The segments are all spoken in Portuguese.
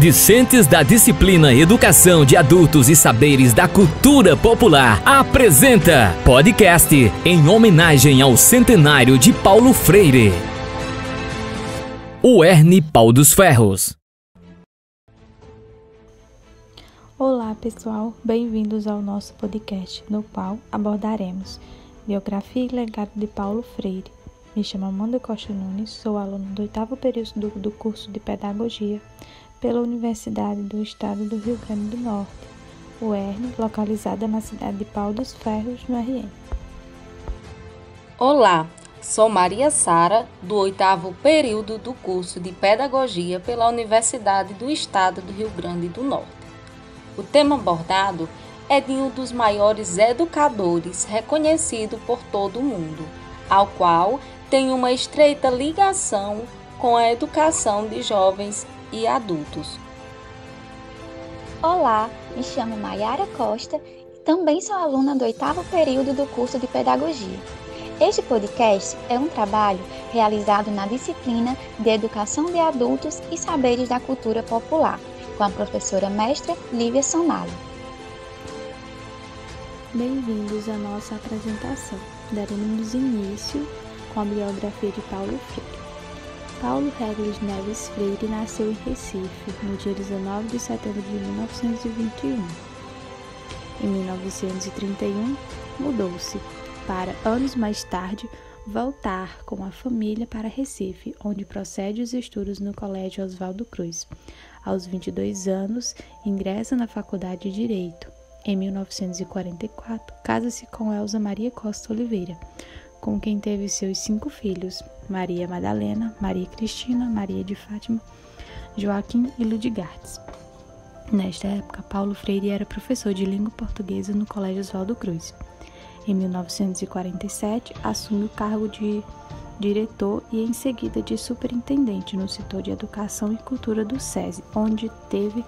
Discentes da disciplina Educação de Adultos e Saberes da Cultura Popular apresenta podcast em homenagem ao centenário de Paulo Freire. UERN Pau dos Ferros. Olá pessoal, bem-vindos ao nosso podcast, no qual abordaremos biografia e legado de Paulo Freire. Me chamo Amanda Costa Nunes, sou aluna do 8º período do curso de Pedagogia pela Universidade do Estado do Rio Grande do Norte, UERN, localizada na cidade de Pau dos Ferros, no RN. Olá, sou Maria Sara, do 8º período do curso de Pedagogia pela Universidade do Estado do Rio Grande do Norte. O tema abordado é de um dos maiores educadores reconhecido por todo o mundo, ao qual tem uma estreita ligação com a educação de jovens e adultos. Olá, me chamo Maiara Costa e também sou aluna do 8º período do curso de Pedagogia. Este podcast é um trabalho realizado na disciplina de Educação de Adultos e Saberes da Cultura Popular, com a professora mestra Lívia Sonali. Bem-vindos à nossa apresentação. Daremos início com a biografia de Paulo Freire. Paulo Regis Neves Freire nasceu em Recife, no dia 19 de setembro de 1921. Em 1931, mudou-se para, anos mais tarde, voltar com a família para Recife, onde procede os estudos no Colégio Oswaldo Cruz. Aos 22 anos, ingressa na Faculdade de Direito. Em 1944, casa-se com Elza Maria Costa Oliveira, com quem teve seus 5 filhos, Maria Madalena, Maria Cristina, Maria de Fátima, Joaquim e Ludigartes. Nesta época, Paulo Freire era professor de língua portuguesa no Colégio Oswaldo Cruz. Em 1947, assume o cargo de diretor e em seguida de superintendente no setor de Educação e Cultura do SESI, onde teve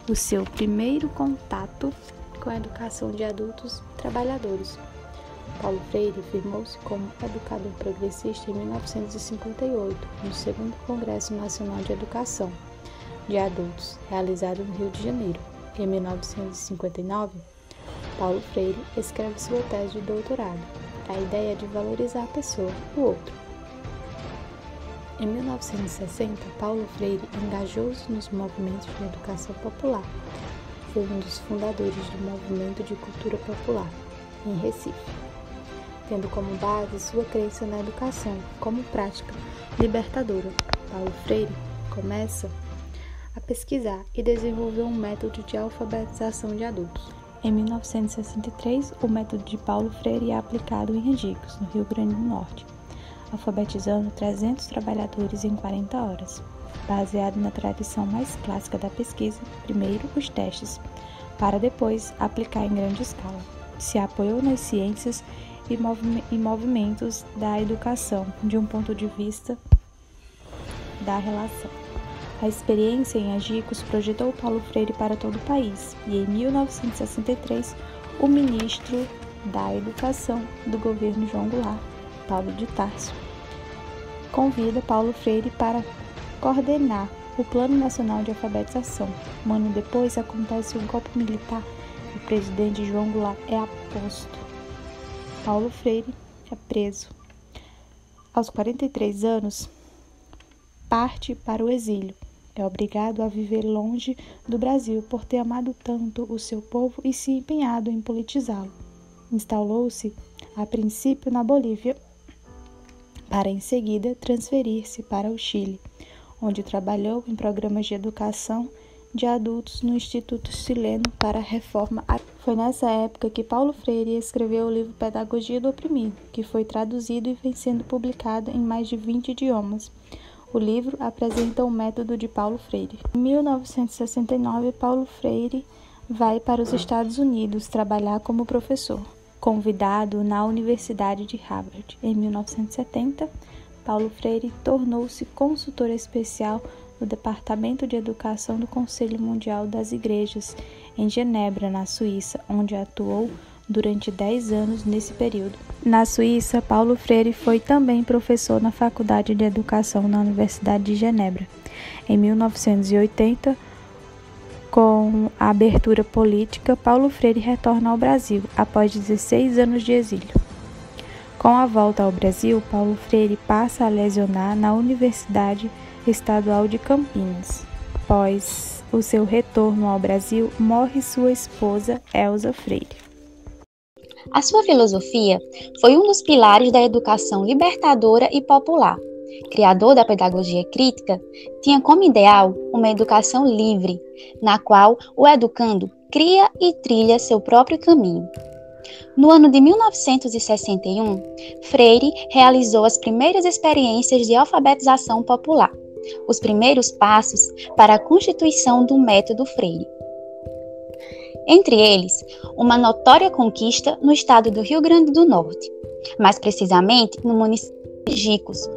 o seu primeiro contato com a educação de adultos trabalhadores. Paulo Freire firmou-se como educador progressista em 1958, no 2º Congresso Nacional de Educação de Adultos, realizado no Rio de Janeiro. Em 1959, Paulo Freire escreve sua tese de doutorado, a ideia de valorizar a pessoa, o outro. Em 1960, Paulo Freire engajou-se nos movimentos de educação popular. Foi um dos fundadores do Movimento de Cultura Popular, em Recife, tendo como base sua crença na educação como prática libertadora. Paulo Freire começa a pesquisar e desenvolveu um método de alfabetização de adultos. Em 1963, o método de Paulo Freire é aplicado em Angicos, no Rio Grande do Norte, alfabetizando 300 trabalhadores em 40 horas. Baseado na tradição mais clássica da pesquisa, primeiro os testes, para depois aplicar em grande escala. Se apoiou nas ciências e movimentos da educação, de um ponto de vista da relação. A experiência em Angicos projetou Paulo Freire para todo o país e, em 1963, o ministro da Educação do governo João Goulart, Paulo de Tarso, convida Paulo Freire para coordenar o Plano Nacional de Alfabetização. Um ano depois, acontece um golpe militar e o presidente João Goulart é aposto. Paulo Freire é preso. Aos 43 anos, parte para o exílio. É obrigado a viver longe do Brasil por ter amado tanto o seu povo e se empenhado em politizá-lo. Instalou-se, a princípio, na Bolívia, para em seguida transferir-se para o Chile, onde trabalhou em programas de educação de adultos no Instituto Chileno para a Reforma. Foi nessa época que Paulo Freire escreveu o livro Pedagogia do Oprimido, que foi traduzido e vem sendo publicado em mais de 20 idiomas. O livro apresenta o método de Paulo Freire. Em 1969, Paulo Freire vai para os Estados Unidos trabalhar como professor, convidado na Universidade de Harvard. Em 1970, Paulo Freire tornou-se consultor especial no Departamento de Educação do Conselho Mundial das Igrejas, em Genebra, na Suíça, onde atuou durante 10 anos nesse período. Na Suíça, Paulo Freire foi também professor na Faculdade de Educação na Universidade de Genebra. Em 1980, Com a abertura política, Paulo Freire retorna ao Brasil após 16 anos de exílio. Com a volta ao Brasil, Paulo Freire passa a lecionar na Universidade Estadual de Campinas. Após o seu retorno ao Brasil, morre sua esposa, Elza Freire. A sua filosofia foi um dos pilares da educação libertadora e popular. Criador da pedagogia crítica, tinha como ideal uma educação livre, na qual o educando cria e trilha seu próprio caminho. No ano de 1961, Freire realizou as primeiras experiências de alfabetização popular, os primeiros passos para a constituição do método Freire. Entre eles, uma notória conquista no estado do Rio Grande do Norte, mais precisamente no município de Jicos,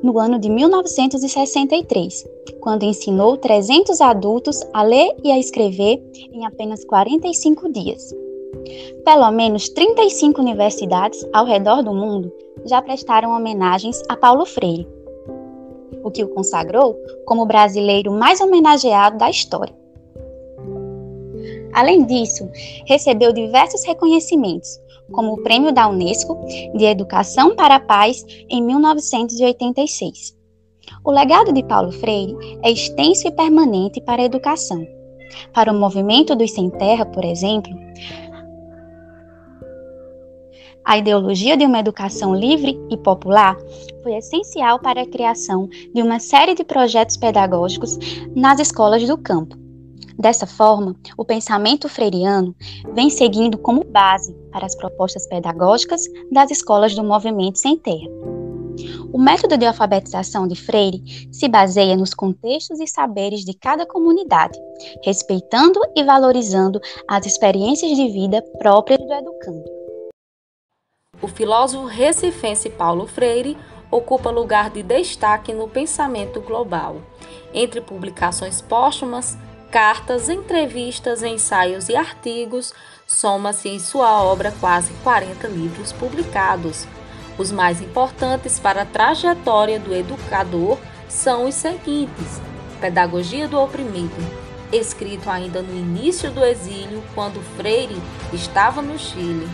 no ano de 1963, quando ensinou 300 adultos a ler e a escrever em apenas 45 dias. Pelo menos 35 universidades ao redor do mundo já prestaram homenagens a Paulo Freire, o que o consagrou como o brasileiro mais homenageado da história. Além disso, recebeu diversos reconhecimentos, como o Prêmio da Unesco de Educação para a Paz em 1986. O legado de Paulo Freire é extenso e permanente para a educação. Para o movimento dos sem terra, por exemplo, a ideologia de uma educação livre e popular foi essencial para a criação de uma série de projetos pedagógicos nas escolas do campo. Dessa forma, o pensamento freiriano vem seguindo como base para as propostas pedagógicas das escolas do movimento sem terra. O método de alfabetização de Freire se baseia nos contextos e saberes de cada comunidade, respeitando e valorizando as experiências de vida próprias do educando. O filósofo recifense Paulo Freire ocupa lugar de destaque no pensamento global. Entre publicações póstumas, cartas, entrevistas, ensaios e artigos, soma-se em sua obra quase 40 livros publicados. Os mais importantes para a trajetória do educador são os seguintes: Pedagogia do Oprimido, escrito ainda no início do exílio, quando Freire estava no Chile.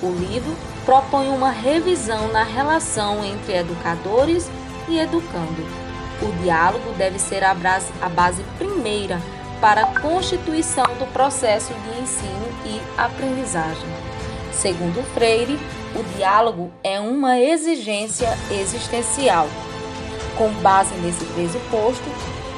O livro propõe uma revisão na relação entre educadores e educando. O diálogo deve ser a base primeira para a constituição do processo de ensino e aprendizagem. Segundo Freire, o diálogo é uma exigência existencial. Com base nesse pressuposto,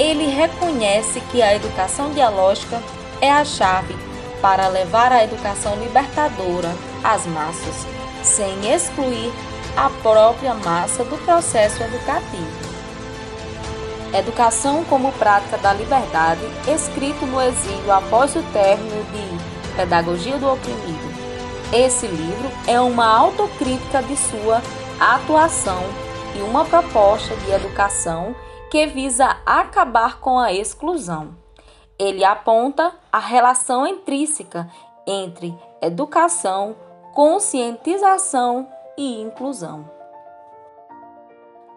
ele reconhece que a educação dialógica é a chave para levar a educação libertadora às massas, sem excluir a própria massa do processo educativo. Educação como Prática da Liberdade, escrito no exílio após o término de Pedagogia do Oprimido. Esse livro é uma autocrítica de sua atuação e uma proposta de educação que visa acabar com a exclusão. Ele aponta a relação intrínseca entre educação, conscientização e inclusão.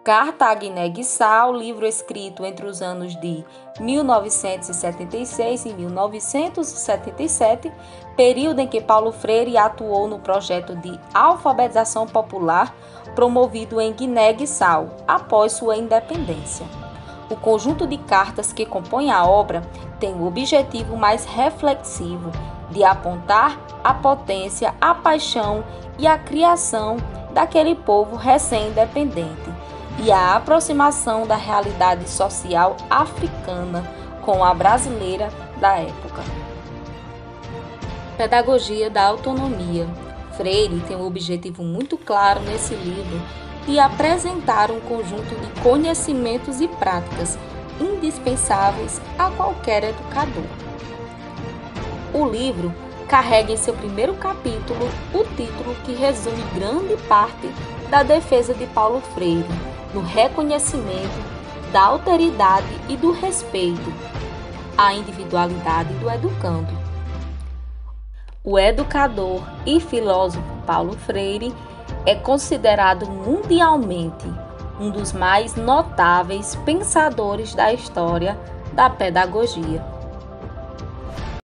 Carta a Guiné-Bissau, livro escrito entre os anos de 1976 e 1977, período em que Paulo Freire atuou no projeto de alfabetização popular promovido em Guiné-Bissau após sua independência. O conjunto de cartas que compõe a obra tem o objetivo mais reflexivo de apontar a potência, a paixão e a criação daquele povo recém-independente e a aproximação da realidade social africana com a brasileira da época. Pedagogia da autonomia. Freire tem um objetivo muito claro nesse livro de apresentar um conjunto de conhecimentos e práticas indispensáveis a qualquer educador. O livro carrega em seu primeiro capítulo o título que resume grande parte da defesa de Paulo Freire no reconhecimento da alteridade e do respeito à individualidade do educando. O educador e filósofo Paulo Freire é considerado mundialmente um dos mais notáveis pensadores da história da pedagogia.